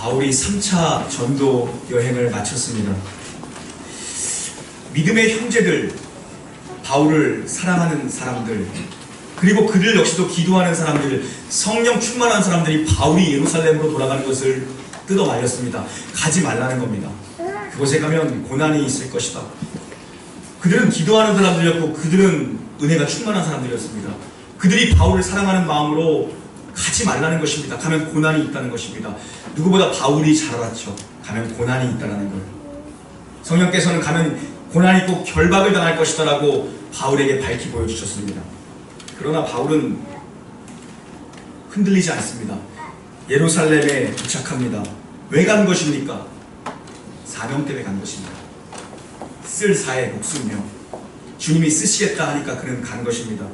바울이 3차 전도 여행을 마쳤습니다. 믿음의 형제들, 바울을 사랑하는 사람들, 그리고 그들 역시도 기도하는 사람들, 성령 충만한 사람들이 바울이 예루살렘으로 돌아가는 것을 뜯어 말렸습니다. 가지 말라는 겁니다. 그곳에 가면 고난이 있을 것이다. 그들은 기도하는 사람들이었고 그들은 은혜가 충만한 사람들이었습니다. 그들이 바울을 사랑하는 마음으로 가지 말라는 것입니다. 가면 고난이 있다는 것입니다. 누구보다 바울이 잘 알았죠. 가면 고난이 있다는 걸. 성령께서는 가면 고난이 있고 결박을 당할 것이다 라고 바울에게 밝히 보여주셨습니다. 그러나 바울은 흔들리지 않습니다. 예루살렘에 도착합니다. 왜 간 것입니까? 사명 때문에 간 것입니다. 쓸 사의 목숨이며 주님이 쓰시겠다 하니까 그는 간 것입니다.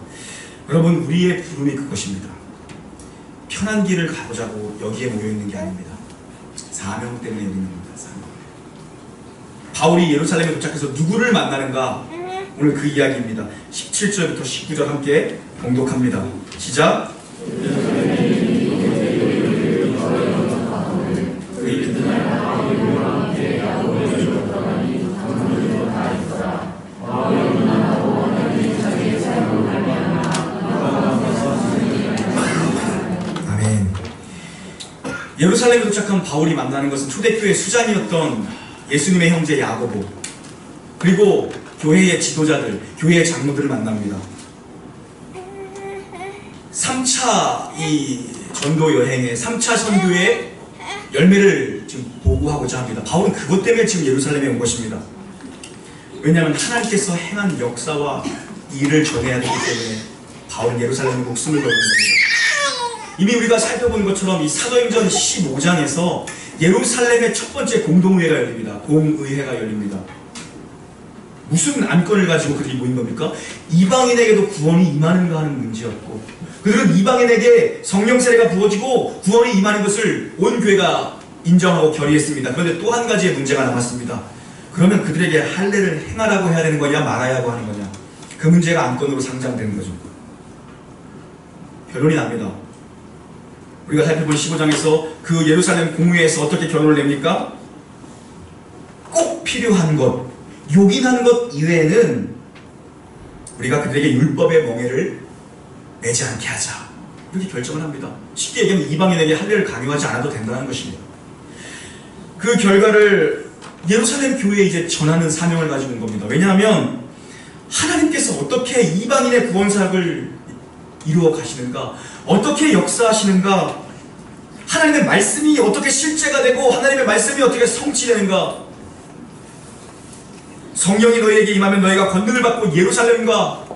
여러분, 우리의 부름이 그것입니다. 편한 길을 가보자고 여기에 모여있는 게 아닙니다. 사명 때문에 여기 있는 겁니다. 사명. 바울이 예루살렘에 도착해서 누구를 만나는가? 오늘 그 이야기입니다. 17절부터 19절 함께 봉독합니다. 시작! 아멘. 예루살렘에 도착한 바울이 만나는 것은 초대교회 수장이었던 예수님의 형제 야고보, 그리고 교회의 지도자들, 교회의 장로들을 만납니다. 3차 이 전도 여행의 3차 선교의 열매를 지금 보고하고자 합니다. 바울은 그것 때문에 지금 예루살렘에 온 것입니다. 왜냐하면 하나님께서 행한 역사와 일을 전해야 되기 때문에 바울은 예루살렘에 목숨을 걸는 겁니다. 이미 우리가 살펴본 것처럼 이 사도행전 15장에서 예루살렘의 첫 번째 공동회가 열립니다. 공의회가 열립니다. 무슨 안건을 가지고 그들이 모인 겁니까? 이방인에게도 구원이 임하는가 하는 문제였고, 그들은 이방인에게 성령 세례가 부어지고 구원이 임하는 것을 온 교회가 인정하고 결의했습니다. 그런데 또 한 가지의 문제가 남았습니다. 그러면 그들에게 할례를 행하라고 해야 되는 거냐 말아야 하는 거냐, 그 문제가 안건으로 상장되는 거죠. 결론이 납니다. 우리가 살펴본 15장에서 그 예루살렘 공회에서 어떻게 결론을 냅니까? 꼭 필요한 것, 요긴한 것 이외에는 우리가 그들에게 율법의 멍에를 매지 않게 하자, 이렇게 결정을 합니다. 쉽게 얘기하면 이방인에게 할례를 강요하지 않아도 된다는 것입니다. 그 결과를 예루살렘 교회에 이제 전하는 사명을 가지고 온 겁니다. 왜냐하면 하나님께서 어떻게 이방인의 구원 사역을 이루어 가시는가, 어떻게 역사하시는가, 하나님의 말씀이 어떻게 실제가 되고 하나님의 말씀이 어떻게 성취되는가. 성령이 너희에게 임하면 너희가 권능을 받고 예루살렘과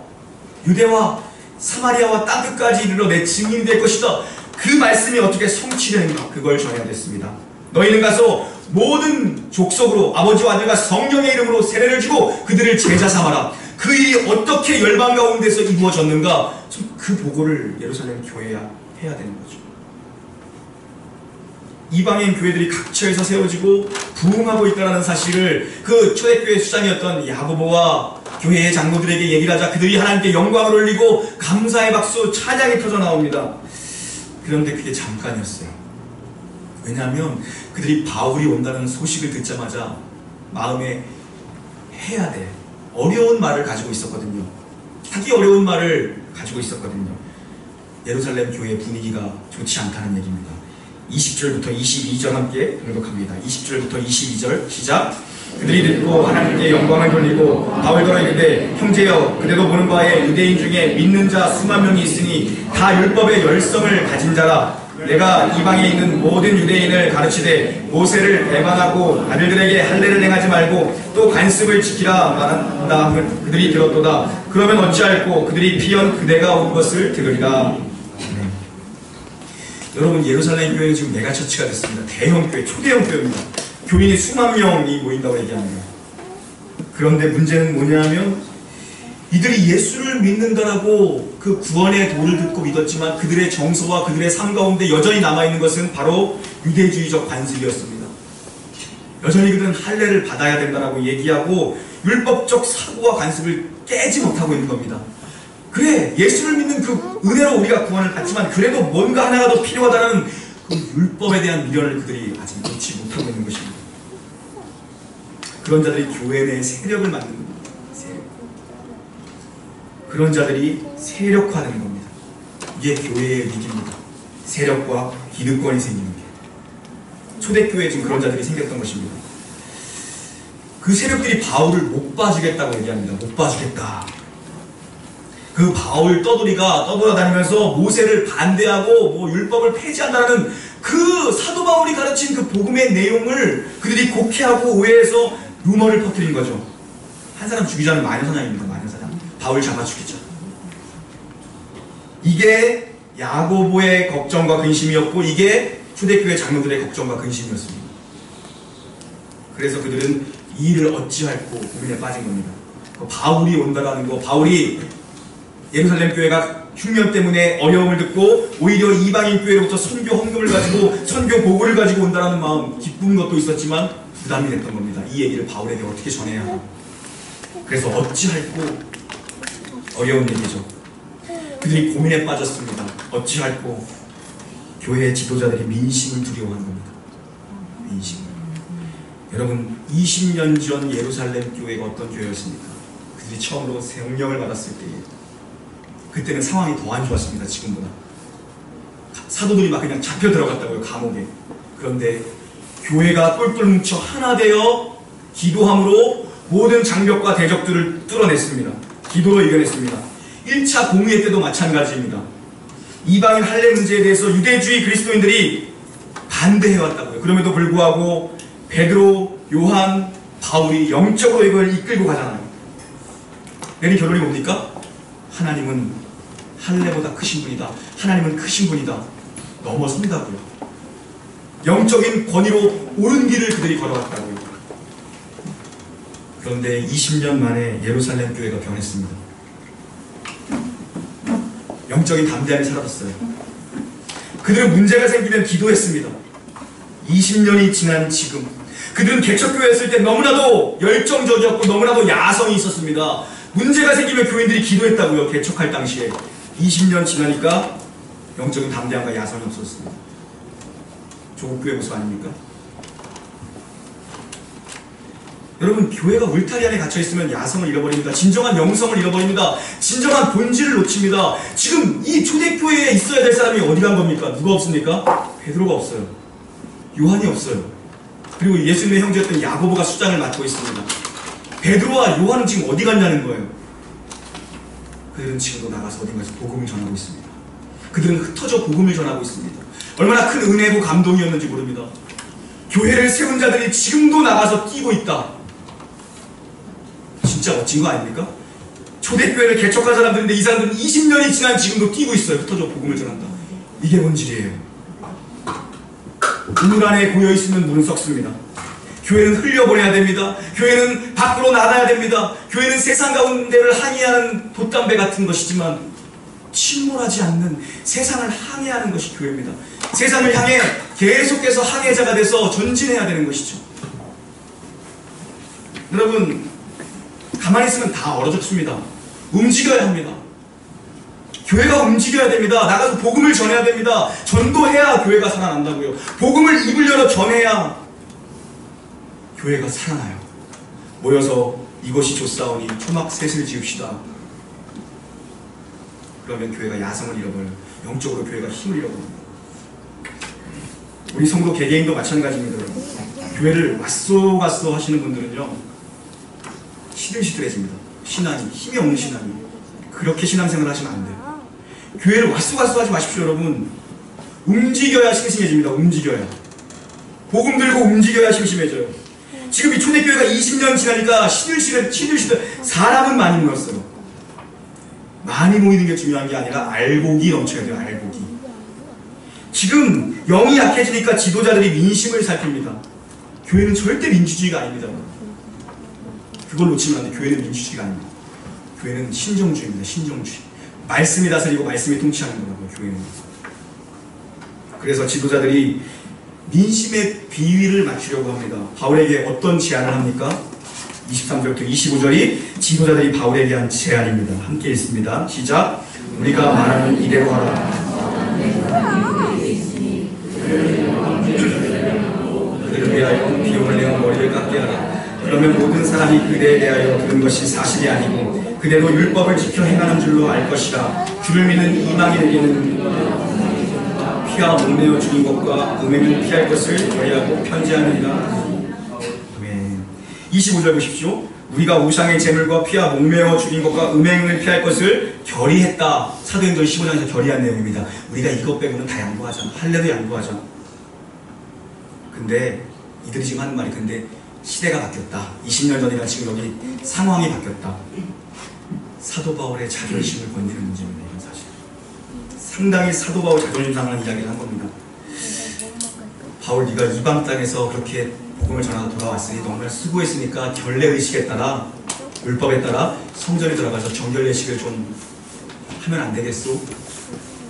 유대와 사마리아와 땅끝까지 이르러 내 증인이 될 것이다. 그 말씀이 어떻게 성취되는가, 그걸 전해야 됐습니다. 너희는 가서 모든 족속으로 아버지와 아들과 성령의 이름으로 세례를 주고 그들을 제자 삼아라. 그 일이 어떻게 열방 가운데서 이루어졌는가, 그 보고를 예루살렘 교회야 해야 되는 거죠. 이방인 교회들이 각처에서 세워지고 부흥하고 있다는 사실을 그 초대교회 수장이었던 야고보와 교회의 장로들에게 얘기를 하자 그들이 하나님께 영광을 올리고 감사의 박수, 찬양이 터져 나옵니다. 그런데 그게 잠깐이었어요. 왜냐하면 그들이 바울이 온다는 소식을 듣자마자 마음에 해야 될 어려운 말을 가지고 있었거든요. 하기 어려운 말을 가지고 있었거든요. 예루살렘 교회의 분위기가 좋지 않다는 얘기입니다. 20절부터 22절 함께 공독합니다. 20절부터 22절 시작. 그들이 듣고 하나님께 영광을 돌리고 바울더러 이르되 형제여, 그대도 보는 바에 유대인 중에 믿는 자 수만 명이 있으니 다 율법의 열성을 가진 자라. 내가 이방에 있는 모든 유대인을 가르치되 모세를 배반하고 아들들에게 할례를 행하지 말고 또 관습을 지키라 말한다. 그들이 들었도다. 그러면 어찌할꼬 그들이 피연 그대가 온 것을 들으리라. 여러분, 예루살렘 교회는 지금 메가처치가 됐습니다. 대형 교회, 초대형 교회입니다. 교인이 수만 명이 모인다고 얘기합니다. 그런데 문제는 뭐냐면 이들이 예수를 믿는다라고 그 구원의 도를 듣고 믿었지만 그들의 정서와 그들의 삶 가운데 여전히 남아있는 것은 바로 유대주의적 관습이었습니다. 여전히 그들은 할례를 받아야 된다라고 얘기하고 율법적 사고와 관습을 깨지 못하고 있는 겁니다. 그래, 예수를 믿는 그 은혜로 우리가 구원을 받지만 그래도 뭔가 하나가 더 필요하다는 그 율법에 대한 미련을 그들이 아직 놓지 못하고 있는 것입니다. 그런 자들이 교회 내에 세력을 만드는 겁니다. 세력. 그런 자들이 세력화되는 겁니다. 이게 교회의 위기입니다. 세력과 기득권이 생기는 게. 초대교회에 지금 그런 자들이 생겼던 것입니다. 그 세력들이 바울을 못 봐주겠다고 얘기합니다. 못 봐주겠다. 그 바울 떠돌아다니면서 모세를 반대하고 율법을 폐지한다는 그 사도 바울이 가르친 그 복음의 내용을 그들이 곡해하고 오해해서 루머를 퍼뜨린 거죠. 한 사람 죽이자는 마녀사냥입니다. 마녀사냥. 바울 잡아 죽이자. 이게 야고보의 걱정과 근심이었고 이게 초대교회 장로들의 걱정과 근심이었습니다. 그래서 그들은 이 일을 어찌할꼬 고민에 빠진 겁니다. 바울이 온다라는 거, 바울이 예루살렘 교회가 흉년 때문에 어려움을 듣고 오히려 이방인 교회로부터 선교 헌금을 가지고 선교 보고를 가지고 온다라는 마음, 기쁜 것도 있었지만 부담이 됐던 겁니다. 이 얘기를 바울에게 어떻게 전해야 하나. 그래서 어찌할꼬 어려운 얘기죠. 그들이 고민에 빠졌습니다. 어찌할꼬 교회의 지도자들이 민심을 두려워하는 겁니다. 민심. 여러분 20년 전 예루살렘 교회가 어떤 교회였습니까? 그들이 처음으로 성령을 받았을 때에 그때는 상황이 더 안 좋았습니다. 지금보다. 사도들이 막 그냥 잡혀 들어갔다고요. 감옥에. 그런데 교회가 똘똘 뭉쳐 하나 되어 기도함으로 모든 장벽과 대적들을 뚫어냈습니다. 기도로 이겨냈습니다. 1차 공의회 때도 마찬가지입니다. 이방인 할례 문제에 대해서 유대주의 그리스도인들이 반대해왔다고요. 그럼에도 불구하고 베드로, 요한, 바울이 영적으로 이걸 이끌고 가잖아요. 내린 결론이 뭡니까? 하나님은 할례보다 크신 분이다. 하나님은 크신 분이다. 넘어선다고요. 영적인 권위로 옳은 길을 그들이 걸어갔다고요. 그런데 20년 만에 예루살렘 교회가 변했습니다. 영적인 담대함이 사라졌어요. 그들은 문제가 생기면 기도했습니다. 20년이 지난 지금 그들은 개척교회였을 때 너무나도 열정적이었고 너무나도 야성이 있었습니다. 문제가 생기면 교인들이 기도했다고요. 개척할 당시에. 20년 지나니까 영적인 담대함과 야성이 없었습니다. 조국교회 모습 아닙니까? 여러분 교회가 울타리 안에 갇혀있으면 야성을 잃어버립니다. 진정한 영성을 잃어버립니다. 진정한 본질을 놓칩니다. 지금 이 초대교회에 있어야 될 사람이 어디 간 겁니까? 누가 없습니까? 베드로가 없어요. 요한이 없어요. 그리고 예수님의 형제였던 야고보가 수장을 맡고 있습니다. 베드로와 요한은 지금 어디 갔냐는 거예요. 그들은 지금도 나가서 어딘가에서 복음을 전하고 있습니다. 그들은 흩어져 복음을 전하고 있습니다. 얼마나 큰 은혜고 감동이었는지 모릅니다. 교회를 세운 자들이 지금도 나가서 뛰고 있다. 진짜 멋진 거 아닙니까? 초대교회를 개척한 사람들인데 이 사람들은 20년이 지난 지금도 뛰고 있어요. 흩어져 복음을 전한다. 이게 본질이에요. 우물 안에 고여있으면 물은 썩습니다. 교회는 흘려보내야 됩니다. 교회는 밖으로 나가야 됩니다. 교회는 세상 가운데를 항해하는 돛담배 같은 것이지만 침몰하지 않는 세상을 항해하는 것이 교회입니다. 세상을 향해 계속해서 항해자가 돼서 전진해야 되는 것이죠. 여러분 가만히 있으면 다 얼어 죽습니다. 움직여야 합니다. 교회가 움직여야 됩니다. 나가서 복음을 전해야 됩니다. 전도해야 교회가 살아난다고요. 복음을 입을 열어 전해야 교회가 살아나요. 모여서 이것이 좋사오니 초막 셋을 지읍시다. 그러면 교회가 야성을 잃어버려요. 영적으로 교회가 힘을 잃어버립니다. 우리 성도 개개인도 마찬가지입니다. 교회를 왔소 갔소 하시는 분들은요 시들시들해집니다. 신앙이 힘이 없는 신앙이. 그렇게 신앙생활 하시면 안 돼요. 교회를 왔소 갔소 하지 마십시오. 여러분 움직여야 싱싱해집니다. 움직여야. 복음 들고 움직여야 심심해져요. 지금 이 초대교회가 20년 지나니까 시들시들 사람은 많이 모였어요. 많이 모이는 게 중요한 게 아니라 알곡이 넘쳐야 돼요. 알곡이. 지금 영이 약해지니까 지도자들이 민심을 살핍니다. 교회는 절대 민주주의가 아닙니다. 그걸 놓치면 안 돼. 교회는 민주주의가 아닙니다. 교회는 신정주의입니다. 신정주의. 말씀이 다스리고 말씀이 통치하는 거라고요. 교회는. 그래서 지도자들이 민심의 비위를 맞추려고 합니다. 바울에게 어떤 제안을 합니까? 23절부터 25절이 지도자들이 바울에게 한 제안입니다. 함께 읽습니다. 시작. 우리가 말하는 이대로 하라. 사람이 그대에 대하여 들은 것이 사실이 아니고 그대로 율법을 지켜 행하는 줄로 알 것이라. 주를 믿는 이방인에게는 피와 목매어 죽인 것과 음행을 피할 것을 결의하고 편지하느니라. 25절 보십시오. 우리가 우상의 제물과 피와 목매어 죽인 것과 음행을 피할 것을 결의했다. 사도행전 15장에서 결의한 내용입니다. 우리가 이것 빼고는 다 양보하자. 할례도 양보하자. 근데 이들이 지금 하는 말이, 근데 시대가 바뀌었다. 20년 전이랑 지금 여기 상황이 바뀌었다. 사도 바울의 자존심을 건드리는 문제입니다. 이건 사실 상당히 사도 바울 자존심 상하는 이야기를 한 겁니다. 바울, 네가 이방 땅에서 그렇게 복음을 전하다 돌아왔으니 정말 수고했으니까 결례의식에 따라, 율법에 따라 성전에 들어가서 정결례식을 좀 하면 안 되겠소?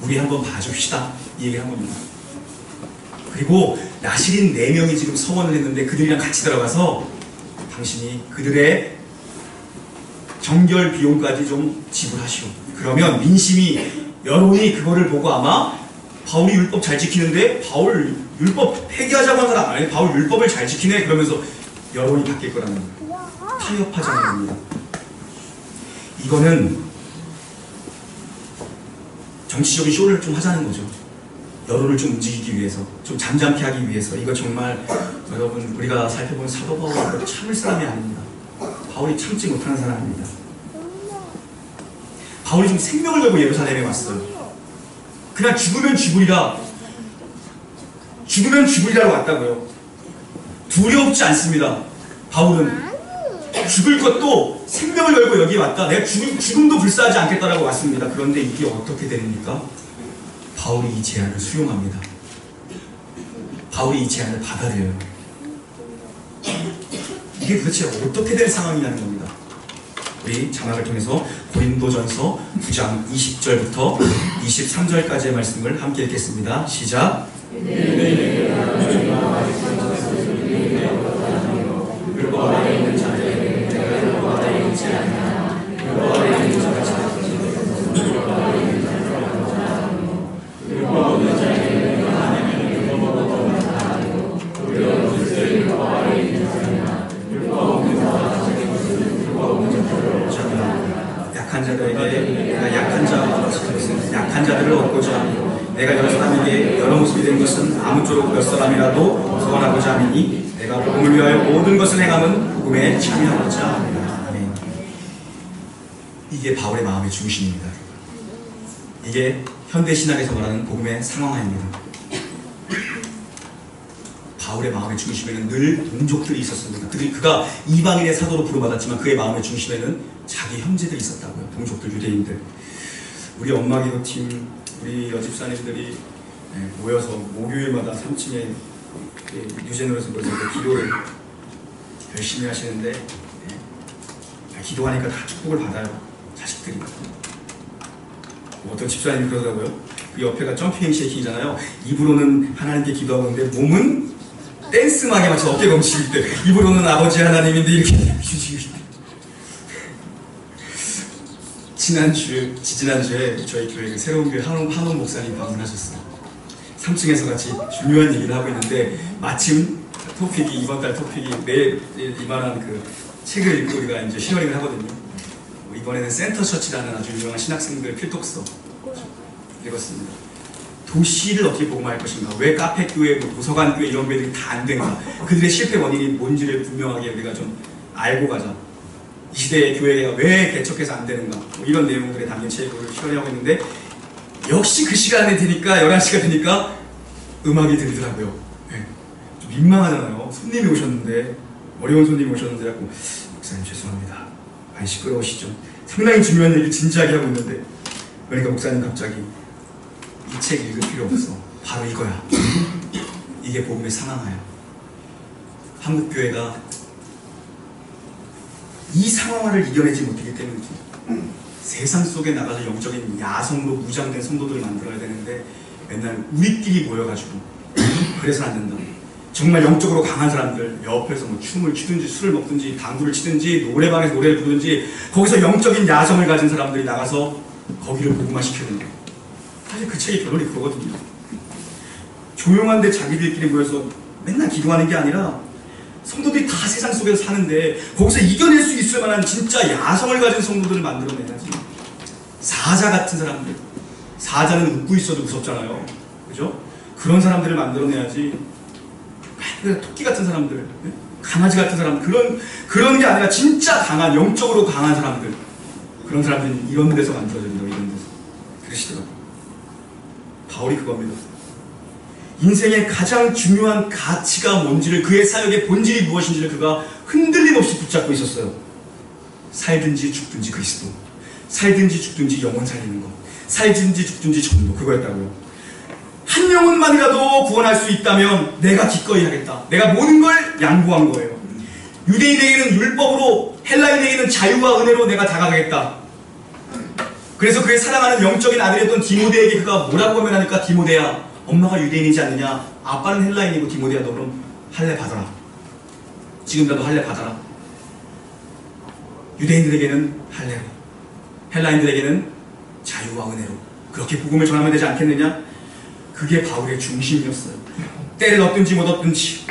우리 한번 봐줍시다. 이 얘기를 한 겁니다. 그리고 나실인 4명이 지금 서원을 했는데 그들이랑 같이 들어가서 당신이 그들의 정결 비용까지 좀 지불하시오. 그러면 민심이, 여론이 그거를 보고 아마 바울이 율법 잘 지키는데, 바울 율법 폐기하자고 한 사람 아니, 바울 율법을 잘 지키네, 그러면서 여론이 바뀔 거라는 타협하자는 겁니다. 이거는 정치적인 쇼를 좀 하자는 거죠. 여론을 좀 움직이기 위해서, 좀 잠잠케 하기 위해서. 이거 정말 여러분, 우리가 살펴본 사도 바울은 참을 사람이 아닙니다. 바울이 참지 못하는 사람입니다. 바울이 좀 생명을 걸고 예루살렘에 왔어요. 그냥 죽으면 죽으리라, 죽으면 죽으리라로 왔다고요. 두렵지 않습니다. 바울은 죽을 것도 생명을 걸고 여기 왔다. 내가 죽음도 불사하지 않겠다라고 왔습니다. 그런데 이게 어떻게 됩니까? 바울이 이 제안을 수용합니다. 바울이 이 제안을 받아들여요. 이게 도대체 어떻게 될 상황이냐는 겁니다. 우리 자막을 통해서 고린도전서 9장 20절부터 23절까지의 말씀을 함께 읽겠습니다. 시작. 율법 아래 있는 자들에게 내가 율법 아래 있지 않나. 율법 아래 있는 자가 찾아주시고 율법 아래 있는 자를 얻고자 하고 율법 없는 자에게 내가 하나님의 율법을 얻고자 하고 우리가 그것을 율법 아래 있는 자나 율법 없는 자와 같은 것을 율법 없는 자들을 얻고자 하고 약한 자들에게 내가 약한 자들을 얻고자 하고 내가 여러 사람에게 여러 모습이 된 것은 아무쪼록 몇 사람이라도 소원하고자 하니 내가 복음을 위하여 모든 것을 행함은 복음에 참여하고자 합니다. 아멘. 이게 바울의 마음의 중심입니다. 이게 현대신학에서 말하는 복음의 상황화입니다. 바울의 마음의 중심에는 늘 동족들이 있었습니다. 그가 이방인의 사도로 부름받았지만 그의 마음의 중심에는 자기 형제들이 있었다고요. 동족들, 유대인들. 우리 엄마기도팀, 우리 여집사님들이 모여서 목요일마다 3층에 유재노에서 모여서 기도를 열심히 하시는데, 기도하니까 다 축복을 받아요. 자식들이. 어떤 집사님이 그러더라고요. 그 옆에가 점핑 쉐이킹이잖아요. 입으로는 하나님께 기도하고 있는데 몸은 댄스막에 맞춰서 어깨 넘치기 때 입으로는 아버지 하나님인데 이렇게 지난주에 저희 교회 새로운 교회 한원 목사님 방문하셨어요. 3층에서 같이 중요한 얘기를 하고 있는데 마침 토픽이, 이번 달 토픽이 내일 이만한 그 책을 읽고 우리가 이제 시어링을 하거든요. 이번에는 센터 처치라는 아주 유명한 신학생들 필독서 읽었습니다. 도시를 어떻게 복음할 것인가? 왜 카페 교회, 도서관 교회 이런 교회들이 다 안 된가? 그들의 실패 원인이 뭔지를 분명하게 우리가 좀 알고 가자. 이 시대의 교회가 왜 개척해서 안 되는가? 이런 내용들에 담긴 책을 시연하고 있는데 역시 그 시간에 되니까 11시가 되니까 음악이 들리더라고요. 네. 좀 민망하잖아요. 손님이 오셨는데, 어려운 손님이 오셨는데 자꾸 목사님 죄송합니다. 많이 시끄러우시죠? 상당히 중요한 얘기를 진지하게 하고 있는데 그러니까 목사님 갑자기 이 책 읽을 필요 없어. 바로 이거야. 이게 복음의 상황이야. 한국교회가 이 상황을 이겨내지 못하기 때문이지. 세상 속에 나가서 영적인 야성으로 무장된 성도들을 만들어야 되는데 맨날 우리끼리 모여가지고 그래서 안 된다. 정말 영적으로 강한 사람들 옆에서 뭐 춤을 추든지 술을 먹든지 당구를 치든지 노래방에서 노래를 부르든지 거기서 영적인 야성을 가진 사람들이 나가서 거기를 복음화시켜야 된다. 사실 그 책의 결론이 그거거든요. 조용한데 자기들끼리 모여서 맨날 기도하는 게 아니라 성도들이 다 세상 속에서 사는데 거기서 이겨낼 수 있을 만한 진짜 야성을 가진 성도들을 만들어내야지. 사자 같은 사람들. 사자는 웃고 있어도 무섭잖아요. 그죠? 그런 사람들을 만들어내야지. 토끼 같은 사람들, 강아지 같은 사람들, 그런 게 아니라 진짜 강한, 영적으로 강한 사람들. 그런 사람들은 이런 데서 만들어집니다. 이런 데서. 그러시더라고요. 바울이 그겁니다. 인생의 가장 중요한 가치가 뭔지를, 그의 사역의 본질이 무엇인지를 그가 흔들림 없이 붙잡고 있었어요. 살든지 죽든지 그리스도, 살든지 죽든지 영혼 살리는 것, 살든지 죽든지 전도, 그거였다고요. 한 영혼만이라도 구원할 수 있다면 내가 기꺼이 하겠다. 내가 모든 걸 양보한 거예요. 유대인에게는 율법으로, 헬라인에게는 자유와 은혜로 내가 다가가겠다. 그래서 그의 사랑하는 영적인 아들이었던 디모데에게 그가 뭐라고 하면 하니까, 디모데야, 엄마가 유대인이지 않느냐? 아빠는 헬라인이고 디모데야, 너 그럼 할례 받아라. 지금이라도 할례 받아라. 유대인들에게는 할례로, 헬라인들에게는 자유와 은혜로 그렇게 복음을 전하면 되지 않겠느냐? 그게 바울의 중심이었어요. 때를 얻든지 못 얻든지,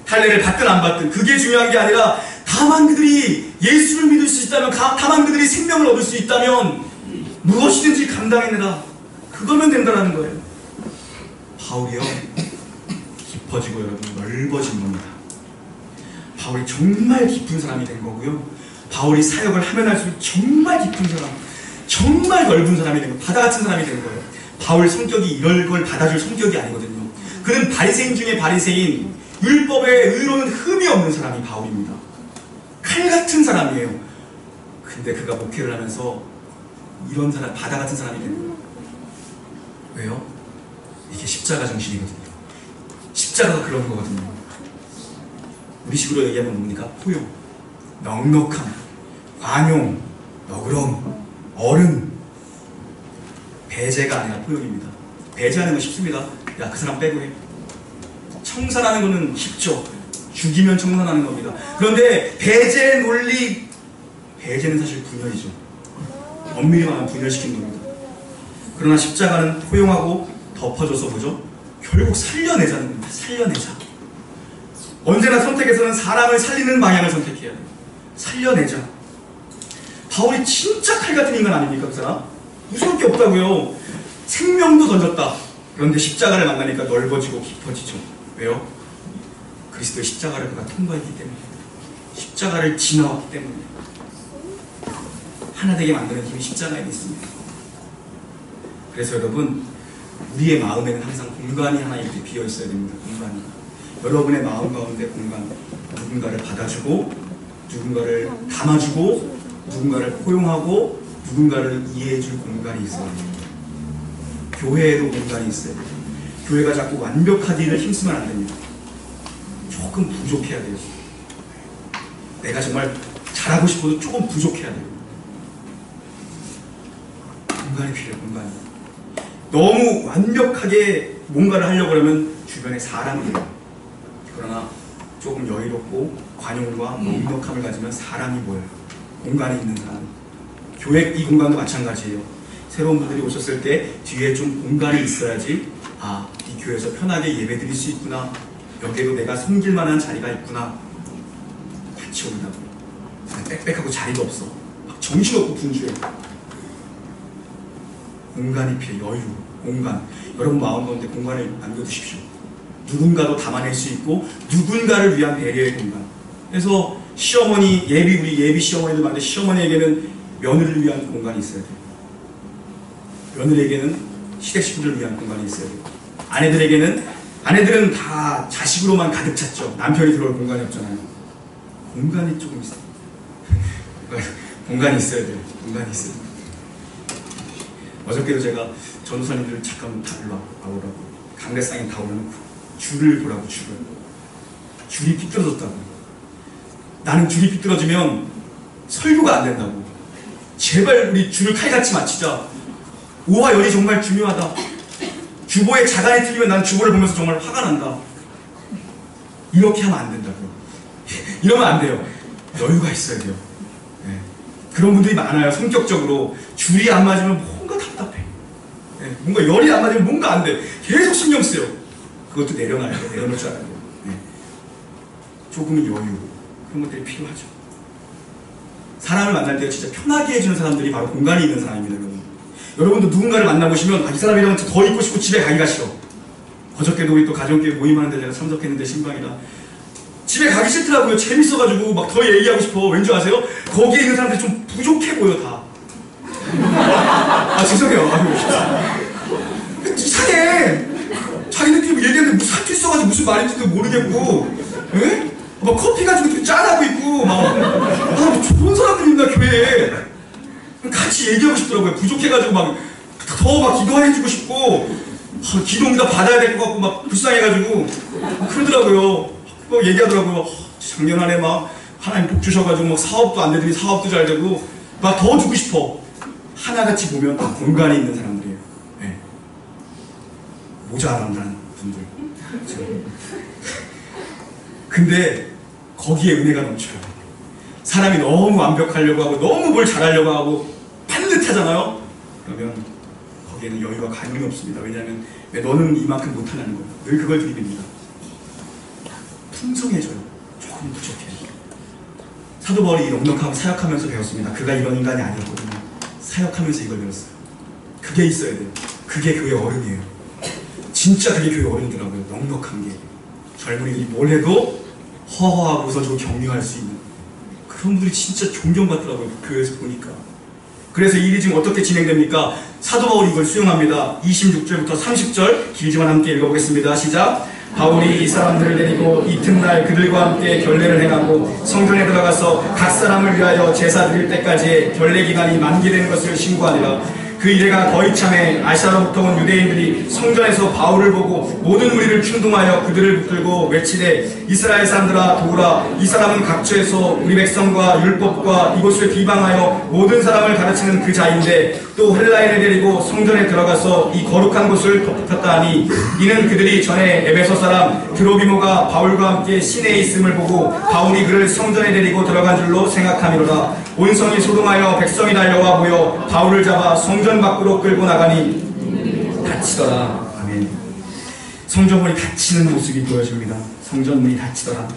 할례를 받든 안 받든 그게 중요한 게 아니라, 다만 그들이 예수를 믿을 수 있다면, 다만 그들이 생명을 얻을 수 있다면 무엇이든지 감당해내라. 그거면 된다는 거예요. 바울이요, 깊어지고 여러분 넓어진 겁니다. 바울이 정말 깊은 사람이 된 거고요. 바울이 사역을 하면 할수록 정말 깊은 사람, 정말 넓은 사람이 된 거예요. 바다 같은 사람이 된 거예요. 바울 성격이 이럴 걸 받아줄 성격이 아니거든요. 그는 바리새인 중에 바리새인, 율법에 의로는 흠이 없는 사람이 바울입니다. 칼 같은 사람이에요. 근데 그가 목회를 하면서 이런 사람, 바다 같은 사람이 된 거예요. 왜요? 이게 십자가 정신이거든요. 십자가가 그런 거거든요. 우리식으로 얘기하면 뭡니까? 포용, 넉넉함, 관용, 너그러움, 어른. 배제가 아니라 포용입니다. 배제하는 건 쉽습니다. 야, 그 사람 빼고 해. 청산하는 거는 쉽죠. 죽이면 청산하는 겁니다. 그런데 배제 논리, 배제는 사실 분열이죠. 엄밀히 말하면 분열시킨 겁니다. 그러나 십자가는 포용하고 덮어줘서 뭐죠? 결국 살려내자는 겁니다. 살려내자. 언제나 선택에서는 사람을 살리는 방향을 선택해야 돼요. 살려내자. 바울이 진짜 칼 같은 인간 아닙니까, 그 사람? 무서울 게 없다고요. 생명도 던졌다. 그런데 십자가를 만나니까 넓어지고 깊어지죠. 왜요? 그리스도의 십자가를 그가 통과했기 때문에, 십자가를 지나왔기 때문에. 하나 되게 만드는 힘이 십자가에 있습니다. 그래서 여러분, 우리의 마음에는 항상 공간이 하나 이렇게 비어 있어야 됩니다. 공간이. 여러분의 마음 가운데 공간, 누군가를 받아주고, 누군가를 담아주고, 누군가를 포용하고, 누군가를 이해해줄 공간이 있어야 돼요. 교회에도 공간이 있어야 돼요. 교회가 자꾸 완벽하기를 힘쓰면 안 됩니다. 조금 부족해야 돼요. 내가 정말 잘하고 싶어도 조금 부족해야 돼요. 공간이 필요해요. 공간이. 너무 완벽하게 뭔가를 하려고 하면 주변에 사람이 돼요. 그러나 조금 여유롭고 관용과 넉넉함을 가지면 사람이 보여요. 공간이 있는 사람. 교회 이 공간도 마찬가지예요. 새로운 분들이 오셨을 때 뒤에 좀 공간이 있어야지, 아, 이 교회에서 편하게 예배 드릴 수 있구나, 여기에도 내가 섬길 만한 자리가 있구나. 같이 온다고. 빽빽하고 자리도 없어. 막 정신없고 분주해. 공간이 필요해. 여유, 공간. 여러분 마음 가운데 공간을 남겨두십시오. 누군가도 담아낼 수 있고 누군가를 위한 배려의 공간. 그래서 시어머니, 우리 예비 시어머니들 많은데 시어머니에게는 며느리를 위한 공간이 있어야 돼요. 며느리에게는 시댁 식구들을 위한 공간이 있어야 돼요. 아내들은 다 자식으로만 가득 찼죠. 남편이 들어올 공간이 없잖아요. 공간이 조금 있어요. 공간이 있어야 돼요. 공간이 있어야 돼요. 어저께도 제가 전도사님들 잠깐 다 일로 와보라고 강대상에 다 올려놓고 줄을 보라고. 줄이 삐뚤어졌다고. 나는 줄이 삐뚤어지면 설교가 안 된다고. 제발 우리 줄을 칼같이 맞추자. 오와 열이 정말 중요하다. 주보에 자간이 틀리면 난 주보를 보면서 정말 화가 난다. 이렇게 하면 안 된다고요. 이러면 안 돼요. 여유가 있어야 돼요. 네. 그런 분들이 많아요. 성격적으로 줄이 안 맞으면 뭔가 답답해. 네. 뭔가 열이 안 맞으면 뭔가 안 돼. 계속 신경 쓰여. 그것도 내려놔야 돼. 내려놓을 줄 알아야 돼요. 네. 조금의 여유, 그런 것들이 필요하죠. 사람을 만날 때 진짜 편하게 해주는 사람들이 바로 공간이 있는 사람입니다, 여러분. 여러분도 누군가를 만나보시면 이 사람이랑 더 있고 싶고 집에 가기가 싫어. 어저께도 우리 또 가정교회 모임하는데 제가 참석했는데 신방이다. 집에 가기 싫더라고요. 재밌어가지고 막 더 얘기하고 싶어. 왠지 아세요? 거기에 있는 사람들이 좀 부족해 보여, 다. 아, 죄송해요. 이상해. 자기들끼리 얘기하는데 무슨 할수 있어가지고 무슨 말인지도 모르겠고, 에? 막 커피 가지고 되게 짠하고 있고, 뭐 좋은 사람들이 있나, 교회에. 같이 얘기하고 싶더라고요. 부족해가지고 더 막 기도해주고 싶고, 기도응답 받아야 될 것 같고, 막 불쌍해가지고, 그러더라고요. 막 얘기하더라고요. 작년 안에 막 하나님 복 주셔가지고 막 사업도 안 되더니 사업도 잘 되고, 막 더 주고 싶어. 하나같이 보면 다 공간이 있는 사람들이에요. 네. 모자란다는 분들. 근데 거기에 은혜가 넘쳐요. 사람이 너무 완벽하려고 하고 너무 뭘 잘하려고 하고 반듯하잖아요. 그러면 거기에는 여유가 가능이 없습니다. 왜냐하면 왜 너는 이만큼 못하냐는 거예요. 늘 그걸 들이밉니다. 풍성해져요. 조금 부족해요. 사도 바울이 넉넉하고 사역하면서 배웠습니다. 그가 이런 인간이 아니었거든요. 사역하면서 이걸 배웠어요. 그게 있어야 돼요. 그게 교회 어른이에요. 진짜 그게 교회 어른이더라고요. 넉넉한 게. 젊은이들이 뭘 해도 허허하고서 좀 격려할 수 있는 그런 분들이 진짜 존경받더라고요. 교회에서 보니까. 그래서 이 일이 지금 어떻게 진행됩니까? 사도 바울이 이걸 수용합니다. 26절부터 30절 길지만 함께 읽어보겠습니다. 시작. 바울이 이 사람들을 데리고 이튿날 그들과 함께 결례를 행하고 성전에 들어가서 각 사람을 위하여 제사 드릴 때까지의 결례 기간이 만기된 것을 신고하니라. 그 이래가 거의 참에 아시아로부터 온 유대인들이 성전에서 바울을 보고 모든 무리를 충동하여 그들을 붙들고 외치되 이스라엘 사람들아 도우라. 이 사람은 각처에서 우리 백성과 율법과 이곳을 비방하여 모든 사람을 가르치는 그 자인데 또 헬라인을 데리고 성전에 들어가서 이 거룩한 곳을 덮었다 하니 이는 그들이 전에 에베소 사람 드로비모가 바울과 함께 시내에 있음을 보고 바울이 그를 성전에 데리고 들어간 줄로 생각함이로다. 온 성이 소동하여 백성이 달려와 모여 바울을 잡아 성전 밖으로 끌고 나가니 다치더라. 아멘. 성전문이 닫히는 모습이 보여집니다. 성전문이 닫히더라.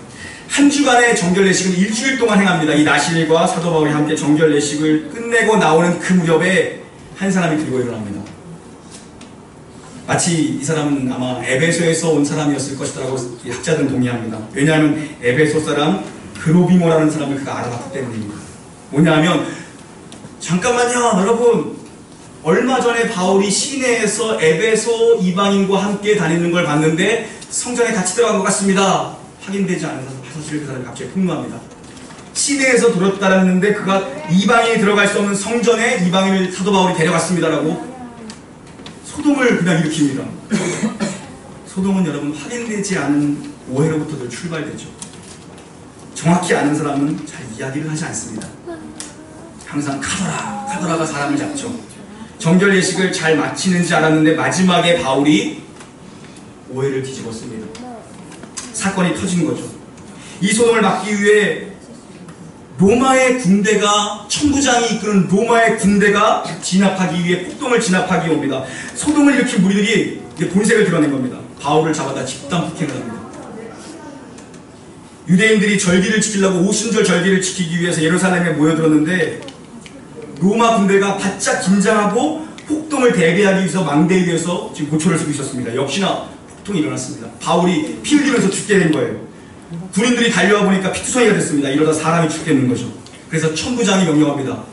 한 주간의 정결례식은 일주일 동안 행합니다. 이 나실과 사도 바울이 함께 정결례식을 끝내고 나오는 그 무렵에 한 사람이 들고 일어납니다. 마치 이 사람은 아마 에베소에서 온 사람이었을 것이라고 학자들은 동의합니다. 왜냐하면 에베소 사람 그로비모라는 사람을 그가 알아봤기 때문입니다. 뭐냐하면 잠깐만요 여러분, 얼마 전에 바울이 시내에서 에베소 이방인과 함께 다니는 걸 봤는데 성전에 같이 들어간 것 같습니다. 확인되지 않은 사실을 그 사람이 갑자기 폭로합니다. 시내에서 돌았다는데 그가 이방인이 들어갈 수 없는 성전에 이방인을 사도 바울이 데려갔습니다라고 소동을 그냥 일으킵니다. 소동은 여러분 확인되지 않은 오해로부터 출발되죠. 정확히 아는 사람은 잘 이야기를 하지 않습니다. 항상 카더라가 사람을 잡죠. 정결 예식을 잘 마치는지 알았는데 마지막에 바울이 오해를 뒤집었습니다. 사건이 터진 거죠. 이 소동을 막기 위해 로마의 군대가, 천부장이 이끄는 로마의 군대가 진압하기 위해 폭동을 진압하기 옵니다. 소동을 일으킨 무리들이 이제 본색을 드러낸 겁니다. 바울을 잡아다 집단 폭행을 합니다. 유대인들이 절기를 지키려고 오순절 절기를 지키기 위해서 예루살렘에 모여들었는데 로마 군대가 바짝 긴장하고 폭동을 대비하기 위해서 망대에 위해서 지금 고초를 쓰고 있었습니다. 역시나 폭동이 일어났습니다. 바울이 피 흘리면서 죽게 된 거예요. 군인들이 달려와 보니까 피투성이가 됐습니다. 이러다 사람이 죽겠는 거죠. 그래서 천부장이 명령합니다.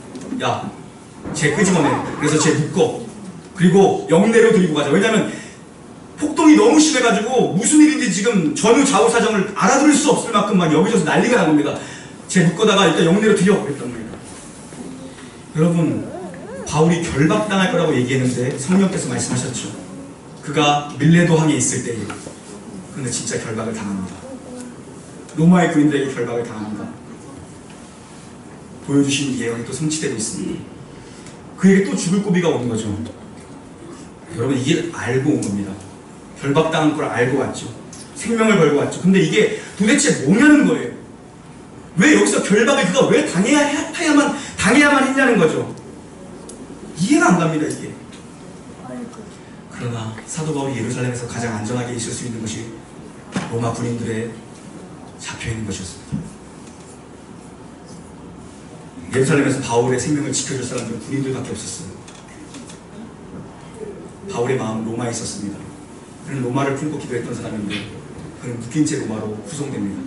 야, 쟤 끄집어내. 그래서 쟤 묶어. 그리고 영내로 들고 가자. 왜냐면 폭동이 너무 심해가지고 무슨 일인지 지금 전후 좌우 사정을 알아들을 수 없을 만큼 막 여기저기서 난리가 난 겁니다. 쟤 묶어다가 일단 영내로 들여 그랬단 말이에요. 여러분, 바울이 결박당할 거라고 얘기했는데 성령께서 말씀하셨죠. 그가 밀레도 항에 있을 때에. 근데 진짜 결박을 당합니다. 로마의 군인들에게 결박을 당합니다. 보여주신 예언이 또 성취되고 있습니다. 그에게 또 죽을 고비가 오는 거죠. 여러분, 이게 알고 온 겁니다. 결박당한 걸 알고 왔죠. 생명을 걸고 왔죠. 근데 이게 도대체 뭐냐는 거예요. 왜 여기서 결박을 그가 왜 당해야만 했냐는 거죠. 이해가 안 갑니다, 이게. 그러나 사도 바울이 예루살렘에서 가장 안전하게 있을 수 있는 것이 로마 군인들의 잡혀있는 것이었습니다. 예루살렘에서 바울의 생명을 지켜줄 사람들은 군인들밖에 없었어요. 바울의 마음은 로마에 있었습니다. 그는 로마를 품고 기도했던 사람인데 그는 묶인 채 로마로 후송됩니다.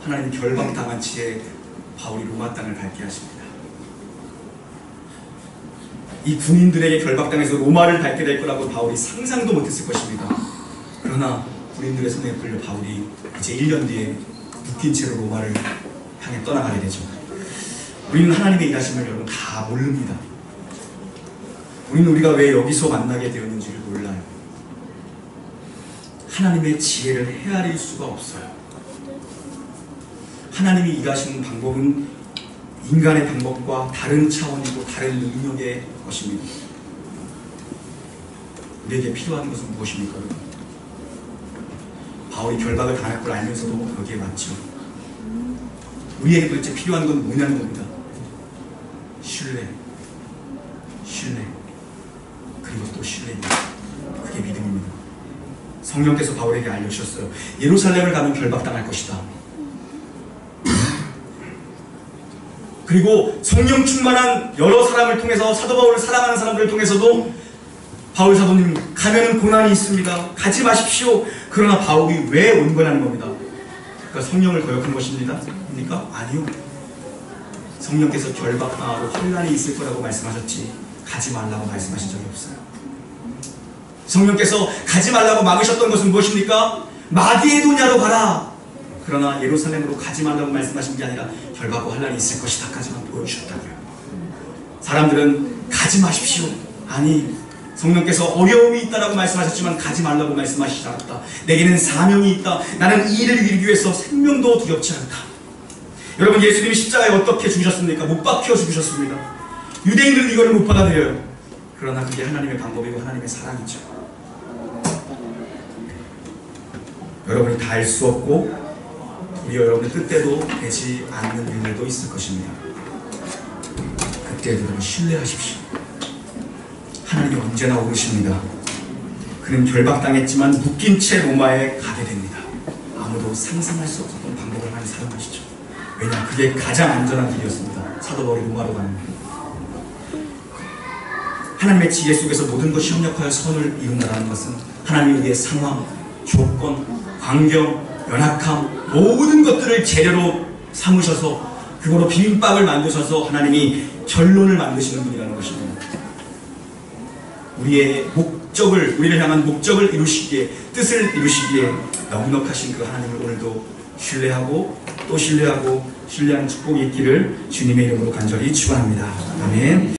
하나님 결박당한 채 바울이 로마 땅을 밟게 하십니다. 이 군인들에게 결박당해서 로마를 밟게 될 거라고 바울이 상상도 못했을 것입니다. 그러나 군인들의 손에 끌려 바울이 이제 1년 뒤에 묶인 채로 로마를 향해 떠나가게 되죠. 우리는 하나님의 일하심을 여러분 다 모릅니다. 우리는 우리가 왜 여기서 만나게 되었는지를 몰라요. 하나님의 지혜를 헤아릴 수가 없어요. 하나님이 일하시는 방법은 인간의 방법과 다른 차원이고 다른 능력의 것입니다. 우리에게 필요한 것은 무엇입니까? 바울이 결박을 당할 걸 알면서도 거기에 맞죠. 우리에게 도대체 필요한 건 뭐냐는 겁니다. 신뢰, 그리고 또 신뢰입니다. 그게 믿음입니다. 성령께서 바울에게 알려주셨어요. 예루살렘을 가면 결박당할 것이다. 그리고 성령 충만한 여러 사람을 통해서 사도 바울을 사랑하는 사람들을 통해서도 바울 사도님 가면은 고난이 있습니다. 가지 마십시오. 그러나 바울이 왜 온 거냐는 겁니다. 그러니까 성령을 거역한 것입니다. 아니요. 성령께서 결박당하고 혼란이 있을 거라고 말씀하셨지 가지 말라고 말씀하신 적이 없어요. 성령께서 가지 말라고 막으셨던 것은 무엇입니까? 마게도냐로 가라. 그러나 예루살렘으로 가지 말라고 말씀하신 게 아니라 결박과 혼란이 있을 것이다까지만 보여주셨다고요. 사람들은 가지 마십시오. 아니, 성령께서 어려움이 있다라고 말씀하셨지만 가지 말라고 말씀하시지 않았다. 내게는 사명이 있다. 나는 이 일을 이루기 위해서 생명도 두렵지 않다. 여러분, 예수님이 십자가에 어떻게 죽으셨습니까? 못 박혀 죽으셨습니다. 유대인들은 이거를 못 받아들여요. 그러나 그게 하나님의 방법이고 하나님의 사랑이죠. 여러분이 다 알 수 없고 우리 여러분의 뜻대로 되지 않는 일들도 있을 것입니다. 그때 여러분 신뢰하십시오. 하나님이 언제나 오르십니다. 그는 결박당했지만 묶인 채 로마에 가게 됩니다. 아무도 상상할 수 없었던 방법을 많이 사용하시죠. 왜냐, 그게 가장 안전한 길이었습니다. 사도 바울이 로마로 가는 길. 하나님의 지혜 속에서 모든 것이 협력하여 선을 이룬다는 것은 하나님이 우리의 상황, 조건, 환경, 연약함, 모든 것들을 재료로 삼으셔서 그거로 비빔밥을 만드셔서 하나님이 결론을 만드시는 분이라는 것입니다. 우리를 향한 목적을 이루시기에, 뜻을 이루시기에 넉넉하신 그 하나님을 오늘도 신뢰하고 또 신뢰하고 신뢰하는 축복이 있기를 주님의 이름으로 간절히 축원합니다. 아멘.